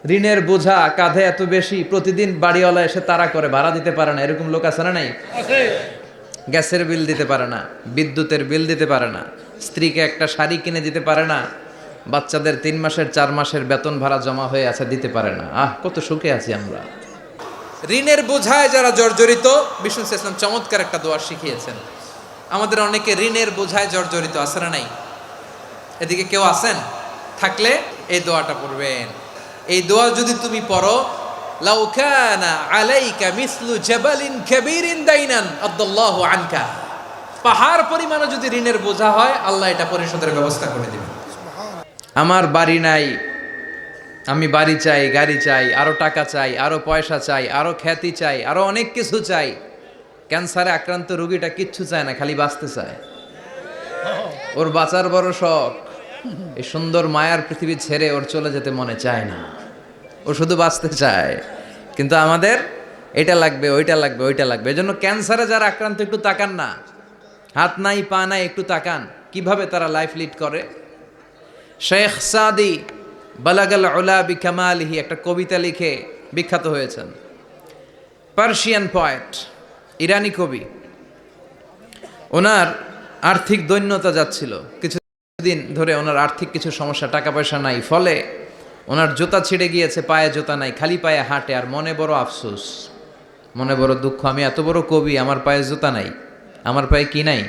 ঋণের বোঝা কাঁধে এত বেশি, প্রতিদিন বাড়িওয়ালা এসে তাড়া করে, ভাড়া দিতে পারে না, এরকম লোক আছে না নাই? গ্যাসের বিল দিতে পারে না, বিদ্যুতের বিল দিতে পারে না, স্ত্রীকে একটা শাড়ি কিনে দিতে পারে না, বাচ্চাদের 3 মাসের 4 মাসের বেতন ভাড়া জমা হয়ে আছে, দিতে পারে না। কত সুখে আছি আমরা। ঋণের বোঝায় যারা জর্জরিত, বিষ্ণু ইসলাম চমৎকার একটা দোয়া শিখিয়েছেন। আমাদের অনেকে ঋণের বোঝায় জর্জরিত, আছে না নাই? এদিকে কেউ আছেন? থাকলে এই দোয়াটা পড়বেন। এই দোয়া যদি তুমি পড়ো, লাউ কানা আলাইকা মিসলু জাবালিন কাবীরিন দাইনান আদাল্লাহু আনকা, পাহাড় পরিমাণও যদি ঋণের বোঝা হয়, আল্লাহ এটা পরিশোধের ব্যবস্থা করে দিবেন। আমার বাড়ি নাই, আমি বাড়ি চাই, গাড়ি চাই, আরো টাকা চাই, আরো পয়সা চাই, আরো খ্যাতি চাই, আরো অনেক কিছু চাই। ক্যান্সারে আক্রান্ত রোগীটা কিচ্ছু চায় না, খালি বাঁচতে চায়। ওর বাঁচার বড় শখ, এই সুন্দর মায়ার পৃথিবী ছেড়ে ওর চলে যেতে মনে চায় না, ও শুধু বাঁচতে চায়। কিন্তু আমাদের এটা লাগবে, ওইটা লাগবে, ওইটা লাগবে। এজন্য ক্যান্সারে যারা আক্রান্ত, একটু তাকান না, হাত নাই পা নাই, একটু তাকান কিভাবে তারা লাইফ লিড করে। শেখ সাদি বালাগাল উলা বিকামালিহি একটা কবিতা লিখে বিখ্যাত হয়েছেন। পার্সিয়ান পয়েট, ইরানি কবি। ওনার আর্থিক দৈন্যতা যাচ্ছিল, কিছুদিন ধরে ওনার আর্থিক কিছু সমস্যা, টাকা পয়সা নাই, ফলে ওনার জুতা ছিঁড়ে গিয়েছে, পায়ে জুতা নাই, খালি পায়ে হাঁটে, আর মনে বড় আফসোস, মনে বড় দুঃখ, আমি এত বড় কবি, আমার পায়ে জুতা নাই, আমার পায়ে কি নাই?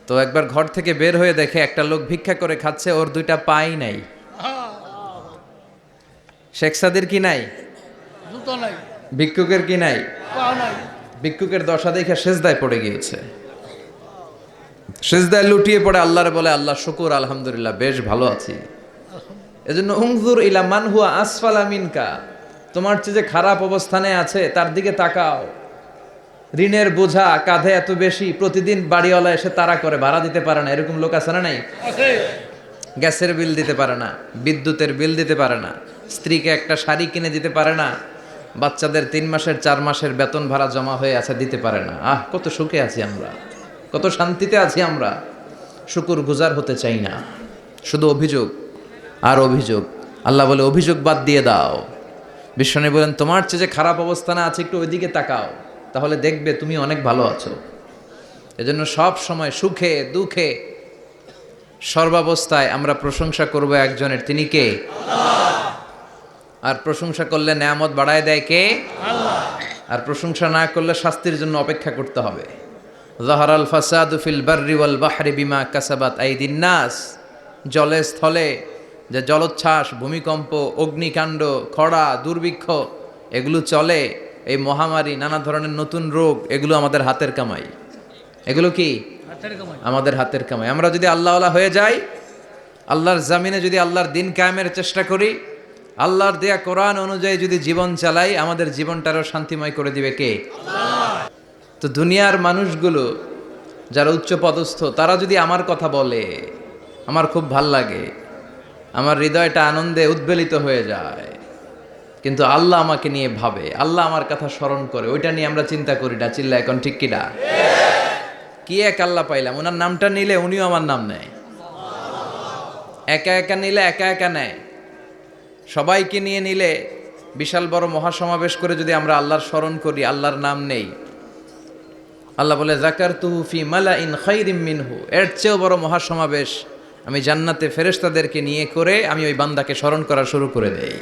তো একবার ঘর থেকে বের হয়ে দেখে একটা লোক ভিক্ষা করে খাচ্ছে, ওর 2টা পাই নাই। শেখ সাদির কি নাই? ভিক্ষুকের কি নাই? ভিক্ষুকের দশা দেখে সেজদায় পড়ে গিয়েছে, সেজদায় লুটিয়ে পড়ে আল্লাহরে বলে, আল্লাহ শুকুর, আলহামদুলিল্লাহ, বেশ ভালো আছি। এজন্য উনজুর ইলা মান হুয়া আসফালা মিনকা, তোমার চেয়ে যে খারাপ অবস্থানে আছে তার দিকে তাকাও। ঋণের বোঝা কাঁধে এত বেশি, প্রতিদিন বাড়িওয়ালা এসে তাড়া করে, ভাড়া দিতে পারে না, এরকম লোক আছে না নাই? গ্যাসের বিল দিতে পারে না, বিদ্যুতের বিল দিতে পারে না, স্ত্রীকে একটা শাড়ি কিনে দিতে পারে না, বাচ্চাদের 3 মাসের 4 মাসের বেতন ভাড়া জমা হয়ে আছে, দিতে পারে না। কত সুখে আছি আমরা, কত শান্তিতে আছি আমরা। শুকুর গুজার হতে চাই না, শুধু অভিযোগ আর অভিযোগ। আল্লাহ বলে, অভিযোগ বাদ দিয়ে দাও। বিশ্বনবী বলেন, তোমার চেয়ে যে খারাপ অবস্থানে আছে, একটু ওইদিকে তাকাও, তাহলে দেখবে তুমি অনেক ভালো আছো। এজন্য সব সময় সুখে দুঃখে সর্বাবস্থায় আমরা প্রশংসা করব একজনের, তিনি কে? আর প্রশংসা করলে নেয়ামত বাড়ায় দেয় কে? আর প্রশংসা না করলে শাস্তির জন্য অপেক্ষা করতে হবে। যাহারাল ফাসাদু ফিল বাররি ওয়াল বাহরি বিমা কাসাবাত আইদিন নাস, জলে স্থলে যে জলোচ্ছ্বাস, ভূমিকম্প, অগ্নিকাণ্ড, খরা, দুর্ভিক্ষ এগুলো চলে, এই মহামারী, নানা ধরনের নতুন রোগ, এগুলো আমাদের হাতের কামাই। এগুলো কি? আমাদের হাতের কামাই। আমরা যদি আল্লাহওয়ালা হয়ে যাই, আল্লাহর জামিনে যদি আল্লাহর দিন কায়েমের চেষ্টা করি, আল্লাহর দেয়া কোরআন অনুযায়ী যদি জীবন চালাই, আমাদের জীবনটারও শান্তিময় করে দিবে কে? তো দুনিয়ার মানুষগুলো যারা উচ্চ পদস্থ, তারা যদি আমার কথা বলে, আমার খুব ভাল লাগে, আমার হৃদয়টা আনন্দে উদ্বেলিত হয়ে যায়। কিন্তু আল্লাহ আমাকে নিয়ে ভাবে, আল্লাহ আমার কথা স্মরণ করে, ওইটা নিয়ে আমরা চিন্তা করি না। চিল্লা এখন ঠিক কিনা? কি এক আল্লাহ পাইলাম, ওনার নামটা নিলে উনিও আমার নাম নেয়, একা একা নিলে একা একা নেয়, সবাইকে নিয়ে নিলে, বিশাল বড় মহাসমাবেশ করে যদি আমরা আল্লাহর স্মরণ করি, আল্লাহর নাম নেই, আল্লাহ বলে, যাকারতুহু ফি মালাইন খায়রিম মিনহু, এর চেয়েও বড় মহাসমাবেশ আমি জান্নাতে ফেরেশতাদেরকে নিয়ে করে আমি ওই বান্দাকে স্মরণ করা শুরু করে দেই।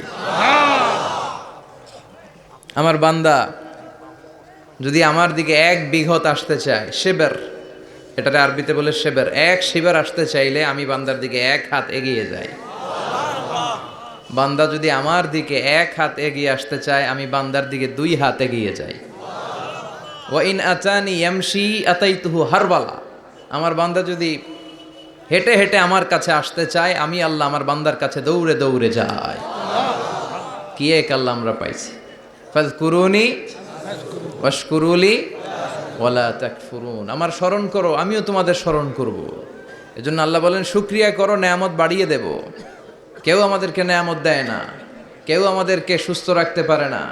আমার বান্দা যদি আমার দিকে 1 বিঘত আসতে চায়, শেবের, এটারে আরবিতে বলে শেবের, 1 শিবের আসতে চাইলে আমি বান্দার দিকে 1 হাত এগিয়ে যাই। বান্দা যদি আমার দিকে 1 হাত এগিয়ে আসতে চায়, আমি বান্দার দিকে 2 হাত এগিয়ে যাই। ওয়া ইন আতানি ইয়ামশি আতাইতুহু হারবালা, আমার বান্দা যদি হেঁটে হেঁটে আমার কাছে আসতে চায়, আমি আল্লাহ আমার বান্দার কাছে দৌড়ে দৌড়ে যাই। কি এক আল্লাহ আমরা পাইছি। ফাযকুরুনি ওয়াশকুরুলি ওয়ালা তাকফুরুন, আমার স্মরণ করো, আমিও তোমাদের স্মরণ করব। এজন্য আল্লাহ বলেন, শুকরিয়া করো, নেয়ামত বাড়িয়ে দেব। কেউ আমাদেরকে নেয়ামত দেয় না, কেউ আমাদেরকে সুস্থ রাখতে পারে না,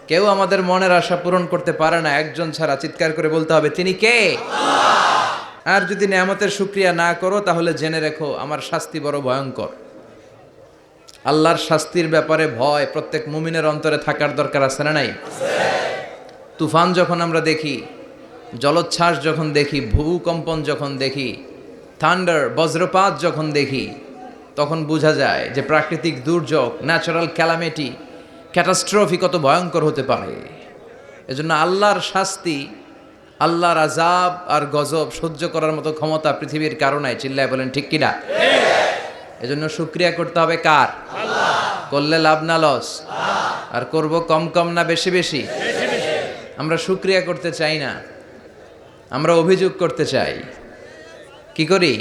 কেউ আমাদের মনের আশা পূরণ করতে পারে না, একজন ছাড়া। চিৎকার করে বলতে হবে, তিনি কে? আর যদি নেয়ামতের শুকরিয়া না করো, তাহলে জেনে রেখো আমার শাস্তি বড় ভয়ঙ্কর। আল্লাহর শাস্তির ব্যাপারে ভয় প্রত্যেক মুমিনের অন্তরে থাকার দরকার আছে না নাই? তুফান যখন আমরা দেখি, জলোচ্ছ্বাস যখন দেখি, ভূকম্পন যখন দেখি, থান্ডার বজ্রপাত যখন দেখি, তখন বোঝা যায় যে প্রাকৃতিক দুর্যোগ, ন্যাচারাল ক্যালামিটি, ক্যাটাস্ট্রফি কত ভয়ঙ্কর হতে পারে। এজন্য আল্লাহর শাস্তি, আল্লাহর আযাব আর গজব সহ্য করার মতো ক্ষমতা পৃথিবীর কারণে, চিল্লায় বলেন ঠিক কিনা? এজন্য শুকরিয়া করতে হবে কার? আল্লাহ। করলে লাভ না লস? আর করব কম কম না বেশি বেশি? আমরা শুকরিয়া করতে চাই না, আমরা অভিযোগ করতে চাই। কি করি?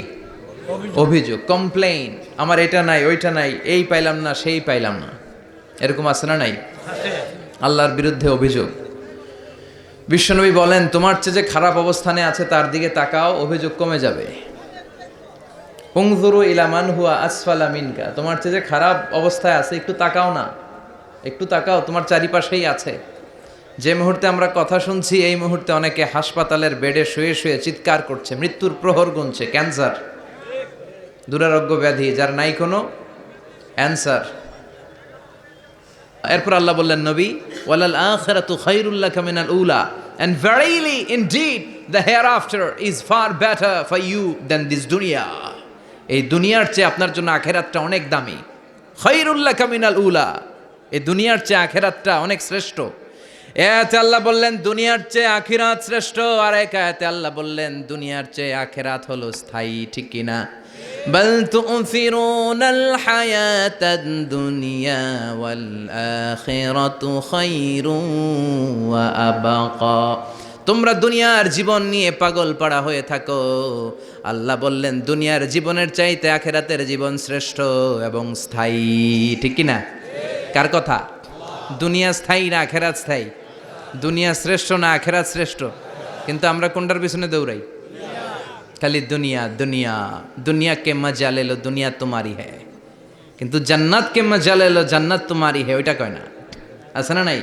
অভিযোগ, কমপ্লেইন। আমার এটা নাই, ওইটা নাই, এই পাইলাম না, সেই পাইলাম না, এরকম আছে না নাই? আল্লাহর বিরুদ্ধে অভিযোগ। বিশ্বনবী বলেন, তোমার চেয়ে যে খারাপ অবস্থানে আছে তার দিকে তাকাও, অভিযোগ কমে যাবে। উনজুরু ইলা মান হুয়া আসফালা মিনকা, তোমার চেয়ে যে খারাপ অবস্থায় আছে একটু তাকাও না, একটু তাকাও, তোমার চারিপাশেই আছে। যে মুহূর্তে আমরা কথা শুনছি এই মুহূর্তে অনেকে হাসপাতালের বেডে শুয়ে শুয়ে চিৎকার করছে, মৃত্যুর প্রহর গুনছে। ক্যান্সার, দুরারোগ্য ব্যাধি যার নাই কোনো অ্যান্সার। এরপর আল্লাহ বললেন, নবী, ওয়ালাল আখিরাতু খায়রুল লাকা মিনাল উলা, and verily indeed the hereafter is far better for you than this dunya. এই দুনিয়ার চেয়ে আপনার জন্য আখিরাতটা অনেক দামি। খায়রুল লাকা মিনাল উলা, এই দুনিয়ার চেয়ে আখিরাতটা অনেক শ্রেষ্ঠ। এতে আল্লাহ বললেন দুনিয়ার চেয়ে আখিরাত শ্রেষ্ঠ, আর এক আয়াতে আল্লাহ বললেন দুনিয়ার চেয়ে আখিরাত হলো স্থায়ী। ঠিক কিনা? বাল তু'থিরুনাল হায়াতাদ দুনিয়া ওয়াল আখিরাতু খায়রুন ওয়া আবকা। তোমরা দুনিয়ার জীবন নিয়ে পাগল পাড়া হয়ে থাকো, আল্লাহ বললেন দুনিয়ার জীবনের চাইতে আখিরাতের জীবন শ্রেষ্ঠ এবং স্থায়ী। ঠিক কিনা? কার কথা? দুনিয়া স্থায়ী না আখিরাত স্থায়ী? দুনিয়া শ্রেষ্ঠ না আখিরাত শ্রেষ্ঠ? কিন্তু আমরা কোনটার পিছনে দৌড়াই? খালি দুনিয়া দুনিয়া। দুনিয়া কে মজা লে লো, দুনিয়া তোমারি হ্যায়, কিন্তু জান্নাত কে মজা লে লো, জান্নাত তোমারি হ্যায়, ওইটা কয় না? আছে না নাই?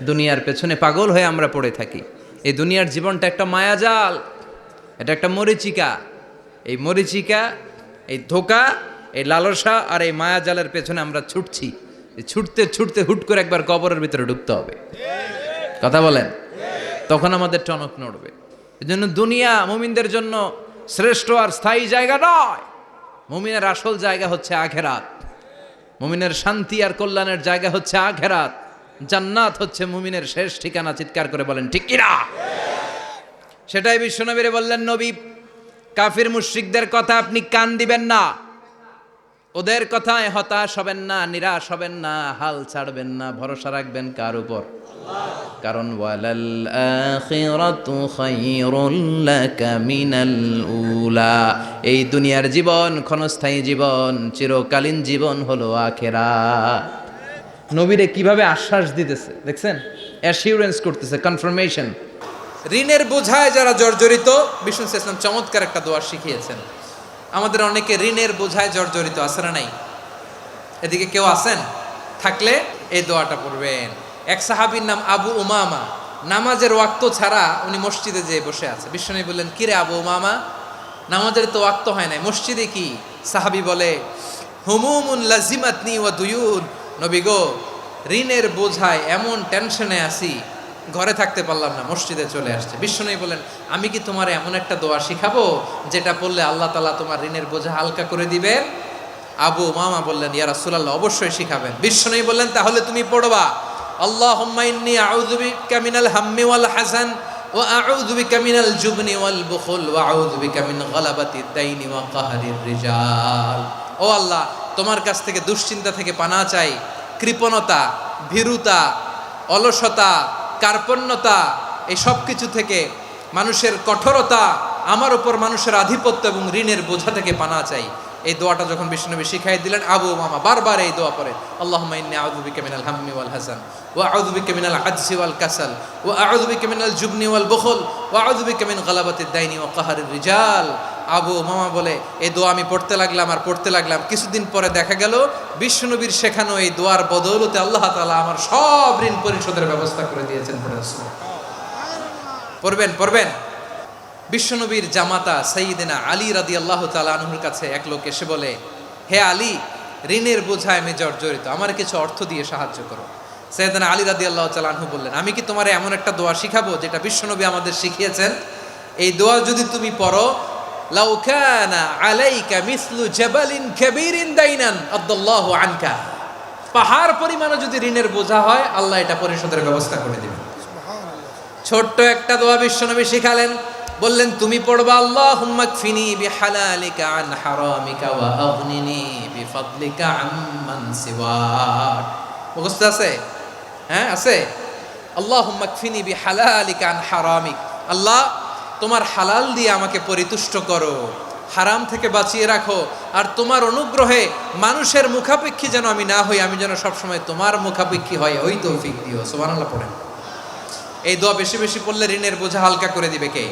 দুনিয়ার পেছনে পাগল হয়ে আমরা পড়ে থাকি। এই দুনিয়ার জীবনটা একটা মায়াজাল, এটা একটা মরিচিকা। এই মরিচিকা, এই ধোঁকা, এই লালসা আর এই মায়াজালের পেছনে আমরা ছুটছি। ছুটতে ছুটতে হুট করে একবার কবরের ভিতরে ঢুকতে হবে। কথা বলেন, তখন আমাদের টনক নড়বে। এই জন্য দুনিয়া মুমিনদের জন্য শ্রেষ্ঠ আর স্থায়ী জায়গা নয়। মুমিনের আসল জায়গা হচ্ছে আখিরাত। মুমিনের শান্তি আর কল্যাণের জায়গা হচ্ছে আখিরাত। জান্নাত হচ্ছে মুমিনের শেষ ঠিকানা। চিৎকার করে বলেন ঠিক কিনা? সেটাই বিশ্বনবীরে বললেন, নবী, কাফির মুশরিকদের কথা আপনি কান দিবেন না, ওদের কথায় হতাশ হবেন না, নিরাশ হবেন না, হাল ছাড়বেন না, ভরসা রাখবেন কার উপর? কারণ ওয়ালাল আখিরাতু খায়রুল লাকা মিনাল উলা, এই দুনিয়ার জীবন ক্ষণস্থায়ী জীবন, চিরকালীন জীবন হলো আখিরাত। নবীরে কিভাবে আশ্বাস দিতেছে দেখছেন? অ্যাসিউরেন্স করতেছে, কনফার্মেশন। ঋণের বোঝায় যারা জর্জরিত, বিষ্ণু ইসলাম চমৎকার একটা দোয়া শিখিয়েছেন। আমাদের অনেকে ঋণের বোঝায় জর্জরিত, আছে না নাই? এদিকে কেউ আছেন? থাকলে এই দোয়াটা পড়বেন। এক সাহাবীর নাম আবু উমামা, নামাজের ওয়াক্ত ছাড়া উনি মসজিদে যেয়ে বসে আছে। বিশ্বনবী বললেন, কিরে আবু উমামা, নামাজের তো ওয়াক্ত হয় নাই, মসজিদে কি? সাহাবী বলে, হুমুমুন লাজিমাতনি ওয়া দুয়ুন, নবী গো, ঋণের বোঝায় এমন টেনশনে আছি, ঘরে থাকতে পারলাম না, মসজিদে চলে আসছে। বিশ্বনবী বলেন, আমি কি তোমার এমন একটা দোয়া শিখাবো যেটা পড়লে আল্লাহ তাআলা তোমার ঋণের বোঝা হালকা করে দিবেন? আবু উমামা বললেন, ইয়া রাসূলুল্লাহ, অবশ্যই শিখাবেন। বিশ্বনবী বললেন, তাহলে তুমি পড়বা, আল্লাহুম্মা ইন্নী আউযু বিকা মিনাল হাম্মি ওয়াল হাযান ওয়া আউযু বিকা মিনাল জুবনি ওয়াল বুখল ওয়া আউযু বিকা মিন গালাবাতিদ দাইনি ওয়া কাহরির রিজাল। ও আল্লাহ, তোমার কাছ থেকে দুশ্চিন্তা থেকে পানা চাই, কৃপণতা, ভীরুতা, অলসতা, কার্পণ্যতা, এই সব কিছু থেকে, মানুষের কঠোরতা, আমার উপর মানুষের আধিপত্য এবং ঋণের বোঝা থেকে পানা চাই। এই দোয়াটা যখন বিশ্বনবী শিখাই দিলেন, আবু উমামা বারবার এই দোয়া পড়ে, আল্লাহুম্মা ইন্নী আউযু বিকা মিনাল হাম্মি ওয়াল হাযান ওয়া আউযু বিকা মিনাল আজজি ওয়াল কাসাল ওয়া আউযু বিকা মিনাল জুবনি ওয়াল বুখল ওয়া আউযু বিকা মিন গালাবাতিদ দাইনি ওয়া কাহরির রিজাল। আবু উমামা বলে, এই দোয়া আমি পড়তে লাগলাম আর পড়তে লাগলাম। কিছুদিন পরে দেখা গেল বিশ্বনবীর শেখানো এই দোয়ার বদৌলতে আল্লাহ তাআলা আমার সব ঋণ পরিশোধের ব্যবস্থা করে দিয়েছেন। পড়বেন পড়বেন। বিশ্বনবীর জামাতা সাইয়্যিদিনা আলী রাদিয়াল্লাহু তাআলা আনহুর কাছে এক লোক এসে বলে, হে আলী, ঋণের বোঝায় আমি জর্জরিত, আমার কিছু অর্থ দিয়ে সাহায্য করো। সাইয়েদনা আলী রাদিয়াল্লাহু তাআলা আনহু বললেন, আমি কি তোমার এমন একটা দোয়া শিখাবো যেটা বিশ্বনবী আমাদের শিখিয়েছেন? এই দোয়া যদি তুমি পড়ো, লাউ কানা আলাইকা মিসলু জাবালিন কাবীরিন দাইনান আদাল্লাহু আনকা, পাহাড় পরিমাণও যদি ঋণের বোঝা হয়, আল্লাহ এটা পরিশোধের ব্যবস্থা করে দিবেন। ছোট্ট একটা দোয়া বিশ্বনবী শিখালেন, বললেন তুমি পড়বা, আল্লাহুম্মা কফিনি বিহালালিকা আন হারামিকা ওয়া আগনিনি বিফাদলিকা আম্মান সিওয়াক। মুখস্থ আছে? হ্যাঁ আছে। আল্লাহুম্মা কফিনি বিহালালিকা আন হারামিক, আল্লাহ তোমার হালাল দিয়ে আমাকে পরিতুষ্ট করো, হারাম থেকে বাঁচিয়ে রাখো, আর তোমার অনুগ্রহে মানুষের মুখাপেক্ষী যেন আমি না হই, আমি যেন সবসময় তোমার মুখাপেক্ষী হয়, ওই তৌফিক দিও। সুবহানাল্লাহ পড়েন। এই দোয়া বেশি বেশি পড়লে ঋণের বোঝা হালকা করে দিবে কে?